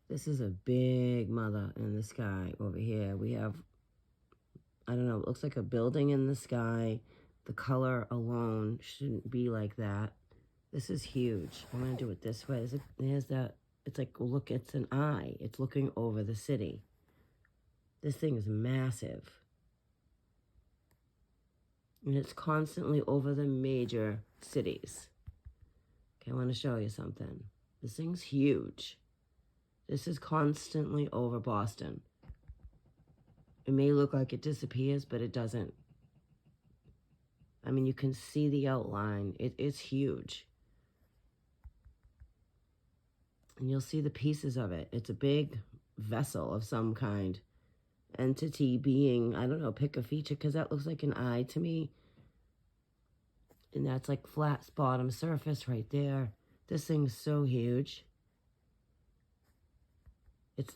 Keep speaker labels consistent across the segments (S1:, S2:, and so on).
S1: This is a big mother in the sky. Over here we have, I don't know, it looks like a building in the sky. The color alone shouldn't be like that. This is huge. I'm going to do it this way. There's that. It's like, look, it's an eye. It's looking over the city. This thing is massive. And it's constantly over the major cities. Okay, I want to show you something. This thing's huge. This is constantly over Boston. It may look like it disappears, but it doesn't. I mean, you can see the outline. It's huge. And you'll see the pieces of it. It's a big vessel of some kind. Entity, being, I don't know, pick a feature, because that looks like an eye to me. And that's like flat bottom surface right there. This thing's so huge.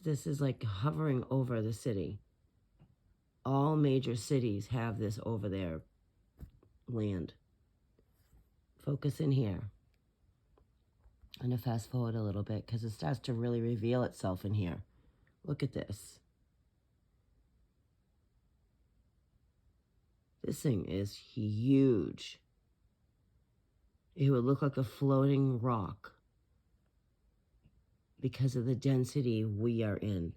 S1: This is like hovering over the city. All major cities have this over their land. Focus in here. I'm going to fast forward a little bit because it starts to really reveal itself in here. Look at this. This thing is huge. It would look like a floating rock because of the density we are in.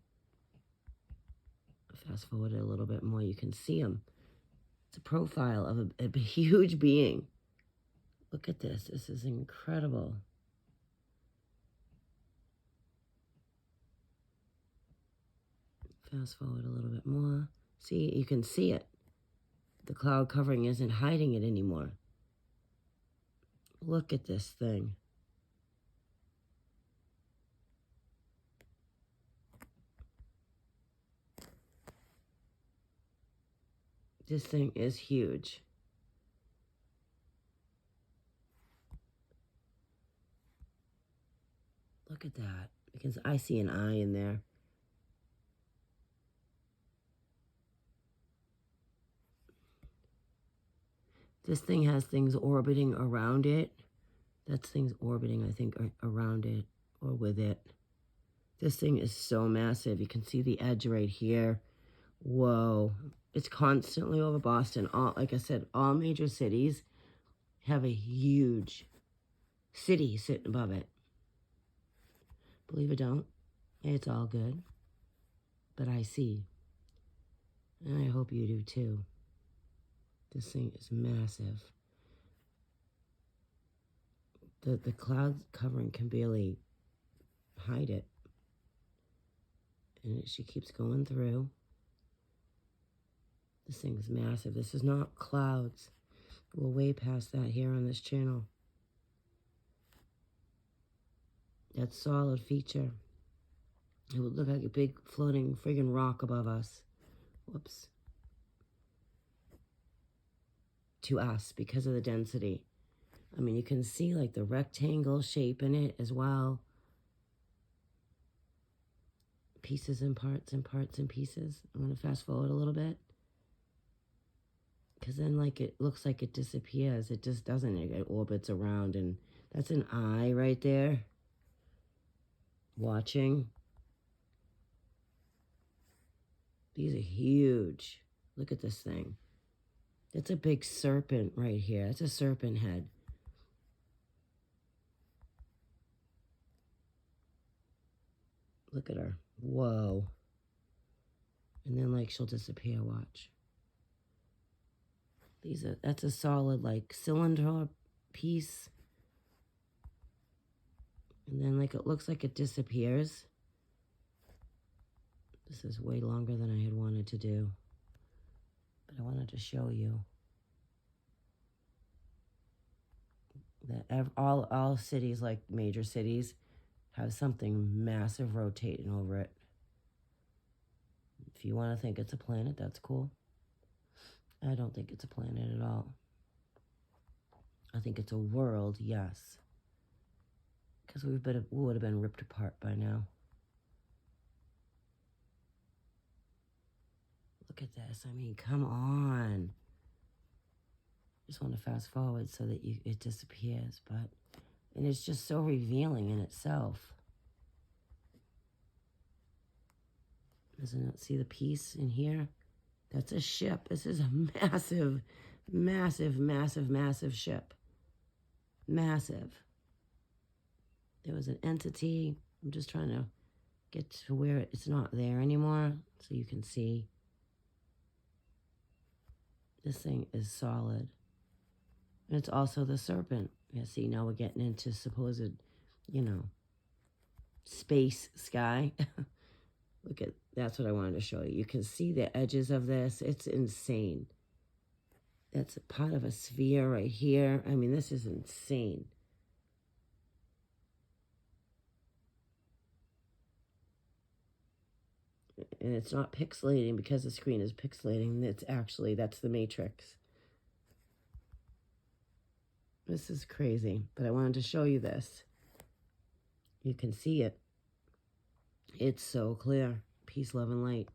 S1: Fast forward a little bit more, you can see him. It's a profile of a huge being. Look at this. This is incredible. Fast forward a little bit more. See, you can see it. The cloud covering isn't hiding it anymore. Look at this thing. This thing is huge. Look at that. Because I see an eye in there. This thing has things orbiting around it. That's things orbiting, I think, around it or with it. This thing is so massive. You can see the edge right here. Whoa. It's constantly over Boston. Like I said, all major cities have a huge city sitting above it. Believe it or don't, it's all good. But I see. And I hope you do too. This thing is massive. The cloud covering can barely hide it. And she keeps going through. This thing's massive. This is not clouds. We're way past that here on this channel. That solid feature. It would look like a big floating friggin' rock above us. Whoops. To us, because of the density. I mean, you can see like the rectangle shape in it as well. Pieces and parts and parts and pieces. I'm going to fast forward a little bit. Because then like it looks like it disappears. It just doesn't. It orbits around, and that's an eye right there. Watching. These are huge. Look at this thing. That's a big serpent right here. That's a serpent head. Look at her. Whoa. And then like she'll disappear, watch. That's a solid like cylinder piece. And then like it looks like it disappears. This is way longer than I had wanted to do. But I wanted to show you that all cities, like major cities, have something massive rotating over it. If you want to think it's a planet, that's cool. I don't think it's a planet at all. I think it's a world, yes. Because we would have been ripped apart by now. Look at this. I mean, come on. Just want to fast forward so that it disappears, and it's just so revealing in itself. Doesn't it see the piece in here? That's a ship. This is a massive, massive, massive, massive ship. Massive. There was an entity. I'm just trying to get to where it's not there anymore so you can see. This thing is solid. And it's also the serpent. Yeah, see, now we're getting into supposed, you know, space sky. Look at, that's what I wanted to show you. You can see the edges of this. It's insane. That's a part of a sphere right here. I mean, this is insane. And it's not pixelating because the screen is pixelating. It's actually, that's the matrix. This is crazy, but I wanted to show you this. You can see it. It's so clear. Peace, love, and light.